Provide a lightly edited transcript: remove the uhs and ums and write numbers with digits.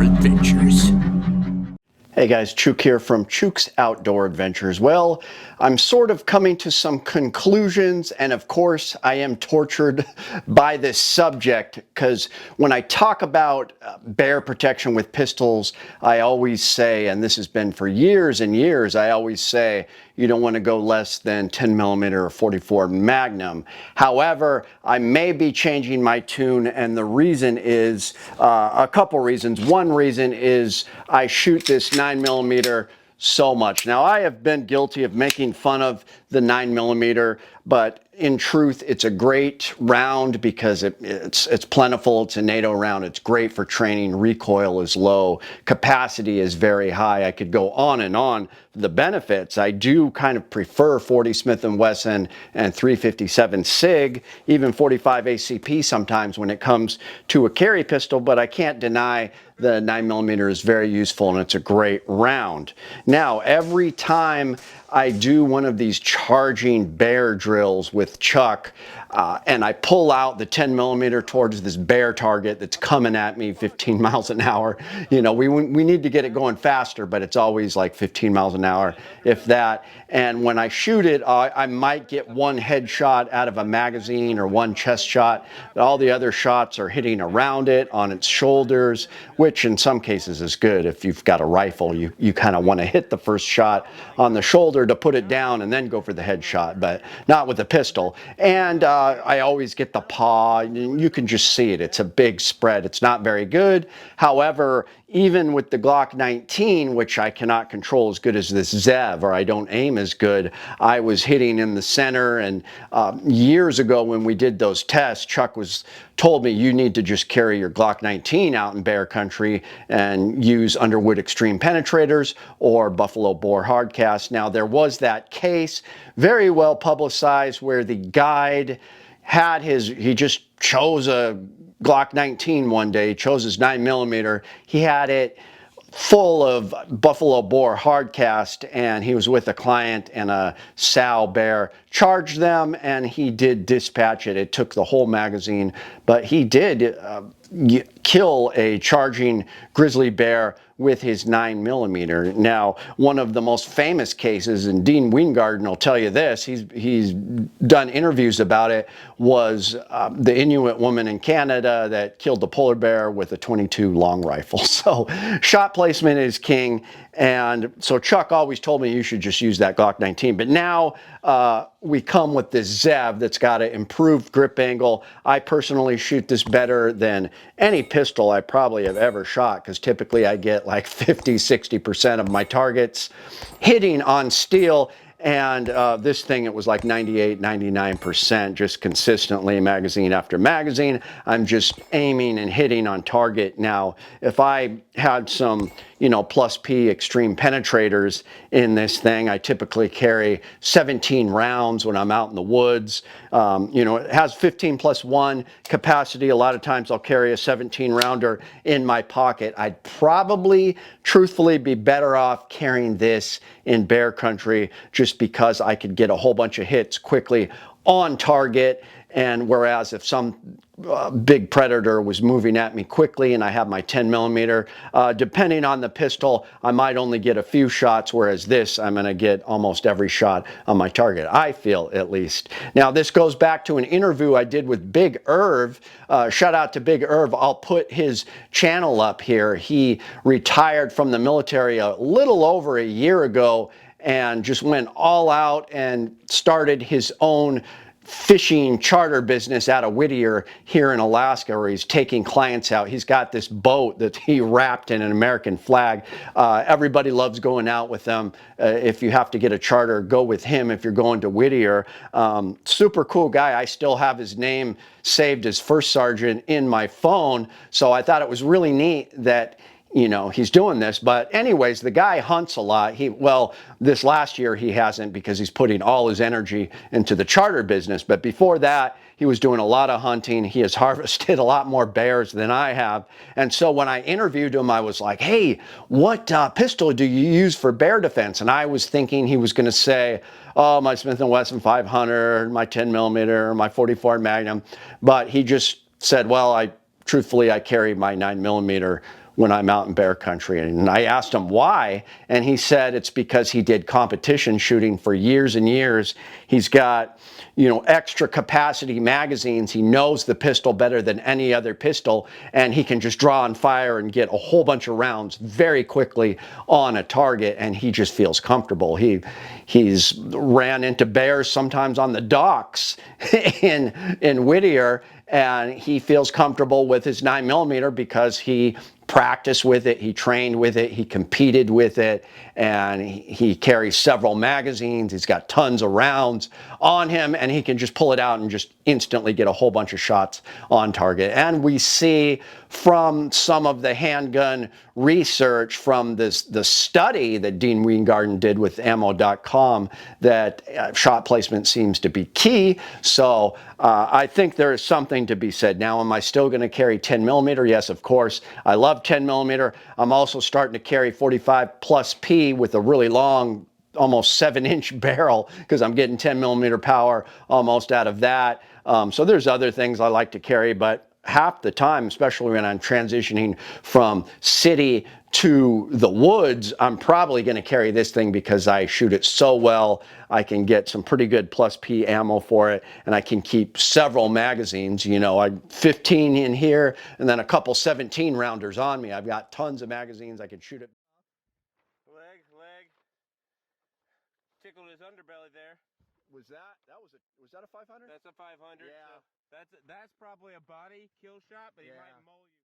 Outdoor Adventures. Hey guys, Chuke here from Chuke's Outdoor Adventures. Well, I'm sort of coming to some conclusions, and of course I am tortured by this subject because when I talk about bear protection with pistols, I always say, and this has been for years and years, I always say you don't want to go less than 10 millimeter or 44 Magnum. However, I may be changing my tune, and the reason is a couple reasons. One reason is I shoot this 9 millimeter so much. Now, I have been guilty of making fun of the 9 millimeter, but in truth, it's a great round because it's plentiful. It's a NATO round. It's great for training. Recoil is low. Capacity is very high. I could go on and on the benefits. I do kind of prefer 40 Smith & Wesson and 357 SIG, even 45 ACP sometimes when it comes to a carry pistol, but I can't deny the 9 millimeter is very useful and it's a great round. Now, every time I do one of these charging bear drills with Chuck, and I pull out the 10 millimeter towards this bear target that's coming at me 15 miles an hour. You know, we need to get it going faster, but it's always like 15 miles an hour, if that. And when I shoot it, I might get one headshot out of a magazine or one chest shot. All the other shots are hitting around it, on its shoulders, which in some cases is good. If you've got a rifle, you kind of want to hit the first shot on the shoulder to put it down and then go for the headshot, but not with a pistol. And I always get the paw. You can just see it. It's a big spread. It's not very good. However, even with the Glock 19, which I cannot control as good as this Zev, or I don't aim as good, I was hitting in the center. And years ago when we did those tests, Chuck told me you need to just carry your Glock 19 out in bear country and use Underwood Extreme Penetrators or Buffalo Bore Hardcast. Now, there was that case, very well publicized, where the guide had he just chose a Glock 19 one day, chose his 9 millimeter. He had it full of Buffalo Bore Hardcast, and he was with a client, and a sow bear charged them, and he did dispatch it. It took the whole magazine, but he did kill a charging grizzly bear with his 9 millimeter. Now, one of the most famous cases, and Dean Weingarten will tell you this, he's done interviews about it, was the Inuit woman in Canada that killed the polar bear with a .22 long rifle. So shot placement is king. And so Chuck always told me you should just use that Glock 19. But now we come with this Zev that's got an improved grip angle. I personally shoot this better than any pistol I probably have ever shot, because typically I get like 50–60% of my targets hitting on steel. And this thing, it was like 98–99% just consistently, magazine after magazine. I'm just aiming and hitting on target. Now, if I had some, plus P extreme penetrators in this thing, I typically carry 17 rounds when I'm out in the woods. It has 15+1 capacity. A lot of times I'll carry a 17 rounder in my pocket. I'd probably, truthfully, be better off carrying this in bear country, just because I could get a whole bunch of hits quickly on target. And whereas if some big predator was moving at me quickly and I have my 10 millimeter, depending on the pistol, I might only get a few shots, whereas this, I'm going to get almost every shot on my target, I feel, at least. Now, this goes back to an interview I did with Big Irv. Shout out to Big Irv. I'll put his channel up here. He retired from the military a little over a year ago and just went all out and started his own fishing charter business out of Whittier here in Alaska, where he's taking clients out. He's got this boat that he wrapped in an American flag. Everybody loves going out with them. If you have to get a charter, go with him if you're going to Whittier. Super cool guy. I still have his name saved as First Sergeant in my phone, so I thought it was really neat that he's doing this. But anyways, the guy hunts a lot. This last year he hasn't, because he's putting all his energy into the charter business. But before that, he was doing a lot of hunting. He has harvested a lot more bears than I have. And so when I interviewed him, I was like, hey, what pistol do you use for bear defense? And I was thinking he was going to say, oh, my Smith & Wesson 500, my 10 millimeter, my 44 Magnum. But he just said, well, truthfully, I carry my 9 millimeter when I'm out in bear country. And I asked him why, and he said it's because he did competition shooting for years and years. He's got, you know, extra capacity magazines. He knows the pistol better than any other pistol, and he can just draw and fire and get a whole bunch of rounds very quickly on a target, and he just feels comfortable. He's ran into bears sometimes on the docks in Whittier, and he feels comfortable with his 9mm because he practiced with it, he trained with it, he competed with it, and he carries several magazines. He's got tons of rounds on him, and he can just pull it out and just instantly get a whole bunch of shots on target. And we see from some of the handgun research from the study that Dean Weingarten did with ammo.com that shot placement seems to be key. So I think there is something to be said. Now, am I still going to carry 10mm? Yes, of course. I love 10mm. I'm also starting to carry 45 plus P with a really long, almost 7-inch barrel, because I'm getting 10mm power almost out of that. So there's other things I like to carry, but half the time, especially when I'm transitioning from city to the woods, I'm probably going to carry this thing because I shoot it so well. I can get some pretty good plus P ammo for it, and I can keep several magazines. You know, I 15 in here and then a couple 17 rounders on me. I've got tons of magazines. I can shoot it. Leg. Tickled his underbelly there. Was that a 500? That's a 500. Yeah. So that's probably a body kill shot, but he might mull you.